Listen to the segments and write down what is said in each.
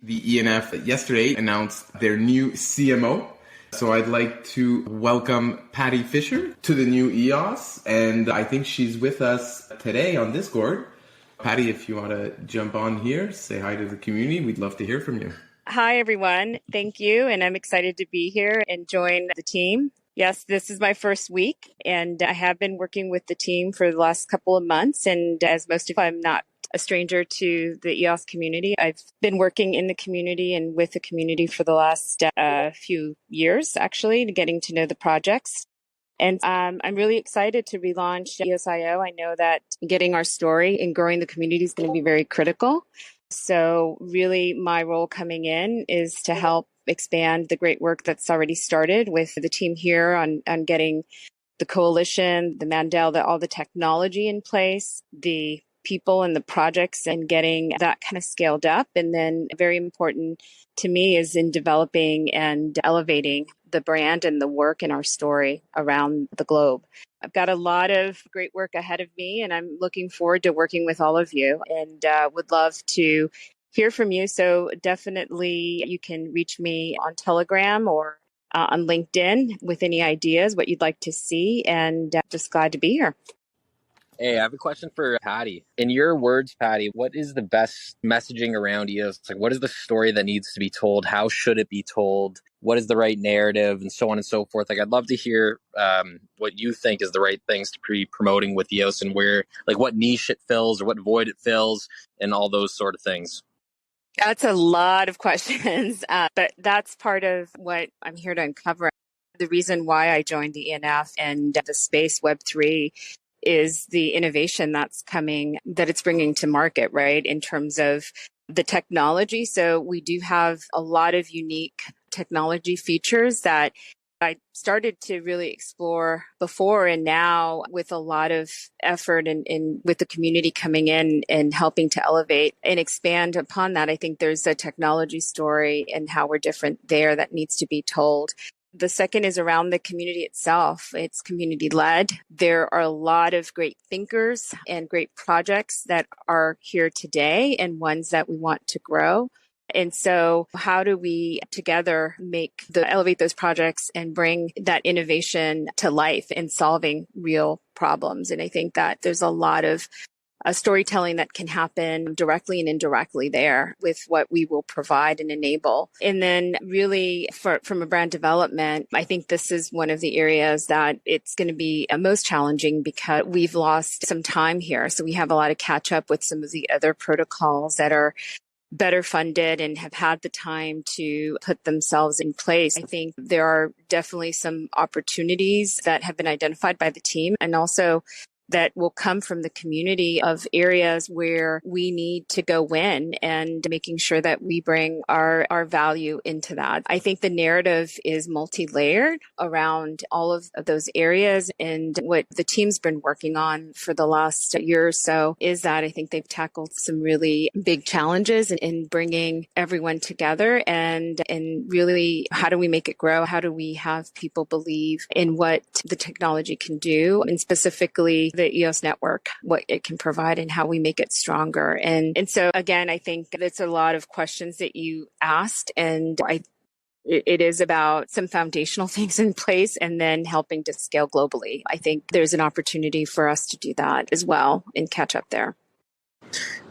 The ENF yesterday announced their new CMO. So I'd like to welcome Patty Fisher to the new EOS. And I think she's with us today on Discord. Patty, if you want to jump on here, say hi to the community. We'd love to hear from you. Hi, everyone. Thank you. And I'm excited to be here and join the team. Yes, this is my first week, and I have been working with the team for the last couple of months. And as most of you, I'm not a stranger to the EOS community. I've been working in the community and with the community for the last few years, actually, getting to know the projects. And I'm really excited to relaunch EOSIO. I know that getting our story and growing the community is going to be very critical. So really my role coming in is to help expand the great work that's already started with the team here on getting the coalition, the Mandel, all the technology in place, the people and the projects, and getting that kind of scaled up. And then very important to me is in developing and elevating the brand and the work and our story around the globe. I've got a lot of great work ahead of me, and I'm looking forward to working with all of you and would love to hear from you. So definitely you can reach me on Telegram or on LinkedIn with any ideas, what you'd like to see, and just glad to be here. Hey, I have a question for Patty. In your words, Patty, what is the best messaging around EOS? Like, what is the story that needs to be told? How should it be told? What is the right narrative, and so on and so forth? Like, I'd love to hear what you think is the right things to be promoting with EOS, and where, like, what niche it fills or what void it fills, and all those sort of things. That's a lot of questions, but that's part of what I'm here to uncover. The reason why I joined the ENF and the space Web3 is the innovation that's coming, that it's bringing to market, right, in terms of the technology. So we do have a lot of unique technology features that I started to really explore before, and now with a lot of effort and with the community coming in and helping to elevate and expand upon that, I think there's a technology story and how we're different there that needs to be told. The second is around the community itself. It's community led. There are a lot of great thinkers and great projects that are here today and ones that we want to grow. And so how do we together elevate those projects and bring that innovation to life in solving real problems? And I think that there's a lot of storytelling that can happen directly and indirectly there with what we will provide and enable. And then really from a brand development, I think this is one of the areas that it's going to be most challenging because we've lost some time here. So we have a lot of catch up with some of the other protocols that are better funded and have had the time to put themselves in place. I think there are definitely some opportunities that have been identified by the team, and also that will come from the community of areas where we need to go in and making sure that we bring our value into that. I think the narrative is multi-layered around all of those areas, and what the team's been working on for the last year or so is that I think they've tackled some really big challenges in bringing everyone together and really how do we make it grow? How do we have people believe in what the technology can do, and specifically the EOS network, what it can provide and how we make it stronger. And so again, I think it's a lot of questions that you asked, and it is about some foundational things in place and then helping to scale globally. I think there's an opportunity for us to do that as well and catch up there.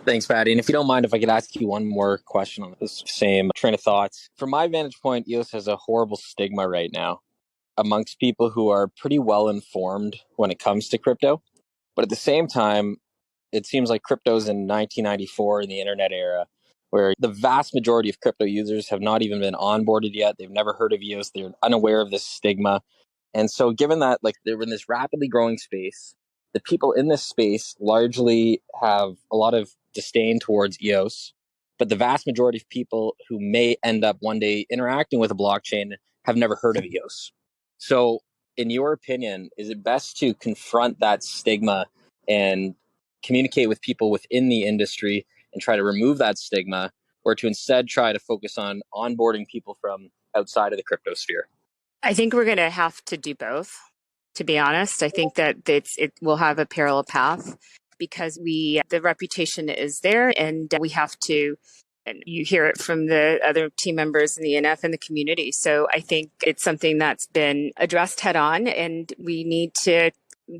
Thanks, Patty. And if you don't mind, if I could ask you one more question on this same train of thoughts. From my vantage point, EOS has a horrible stigma right now amongst people who are pretty well informed when it comes to crypto. But at the same time, it seems like crypto's in 1994 in the internet era, where the vast majority of crypto users have not even been onboarded yet. They've never heard of EOS. They're unaware of this stigma. And so given that, like, they're in this rapidly growing space, the people in this space largely have a lot of disdain towards EOS, but the vast majority of people who may end up one day interacting with a blockchain have never heard of EOS. So in your opinion, is it best to confront that stigma and communicate with people within the industry and try to remove that stigma, or to instead try to focus on onboarding people from outside of the crypto sphere? I think we're going to have to do both, to be honest. I think that it will have a parallel path because the reputation is there, and we have to And you hear it from the other team members in the ENF and the community. So I think it's something that's been addressed head on, and we need to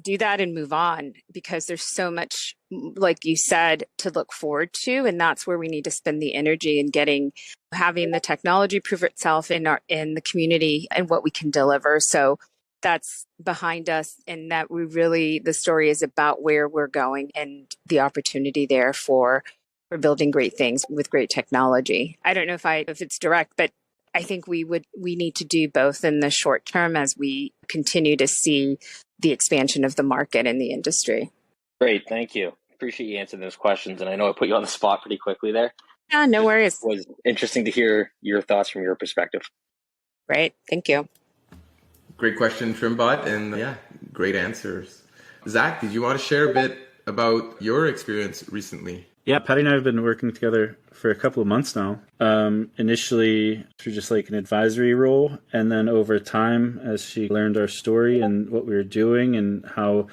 do that and move on because there's so much, like you said, to look forward to. And that's where we need to spend the energy in having the technology prove itself in the community and what we can deliver. So that's behind us, and that the story is about where we're going and the opportunity there for building great things with great technology. I don't know if it's direct, but I think we need to do both in the short term as we continue to see the expansion of the market and the industry. Great, thank you. Appreciate you answering those questions, and I know I put you on the spot pretty quickly there. Yeah, no worries. It was interesting to hear your thoughts from your perspective. Great, thank you. Great question, Trimbot, and great answers. Zack, did you want to share a bit about your experience recently? Yeah, Patty and I have been working together for a couple of months now. Initially through just like an advisory role, and then over time as she learned our story and what we were doing and how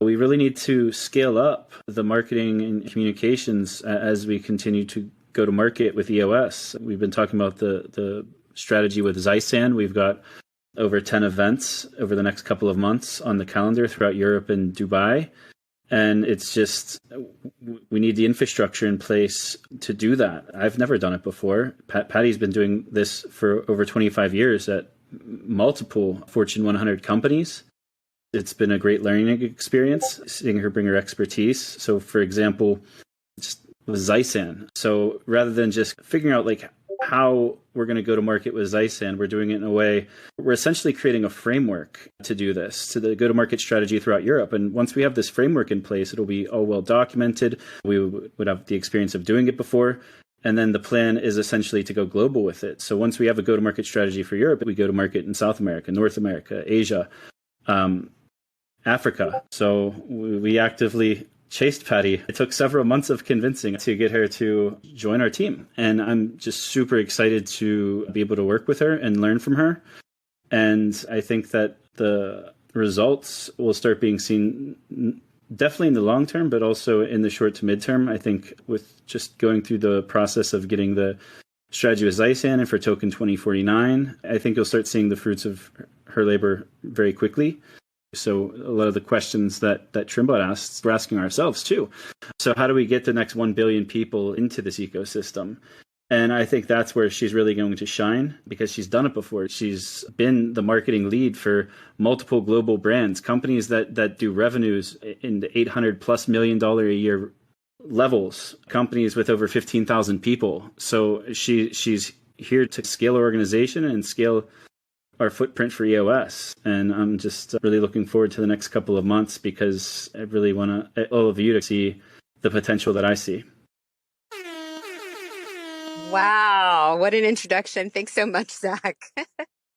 we really need to scale up the marketing and communications as we continue to go to market with EOS. We've been talking about the strategy with Zysan. We've got over 10 events over the next couple of months on the calendar throughout Europe and Dubai. And it's just, we need the infrastructure in place to do that. I've never done it before. Patty's been doing this for over 25 years at multiple Fortune 100 companies. It's been a great learning experience, seeing her bring her expertise. So for example, just with Zysan. So rather than just figuring out like how we're going to go to market with Zysan, we're doing it in a way, we're essentially creating a framework to do this, to the go-to-market strategy throughout Europe. And once we have this framework in place, it'll be all well documented. We would have the experience of doing it before. And then the plan is essentially to go global with it. So once we have a go-to-market strategy for Europe, we go to market in South America, North America, Asia, Africa. So we actively chased Patty. It took several months of convincing to get her to join our team. And I'm just super excited to be able to work with her and learn from her. And I think that the results will start being seen definitely in the long term, but also in the short to midterm. I think with just going through the process of getting the strategy with Zysan and for Token 2049, I think you'll start seeing the fruits of her labor very quickly. So a lot of the questions that Trimbot asks, we're asking ourselves too. So how do we get the next 1 billion people into this ecosystem? And I think that's where she's really going to shine because she's done it before. She's been the marketing lead for multiple global brands, companies that do revenues in the $800+ million a year levels, companies with over 15,000 people. So she's here to scale our organization and scale our footprint for EOS. And I'm just really looking forward to the next couple of months because I really want all of you to see the potential that I see. Wow, what an introduction. Thanks so much, Zack.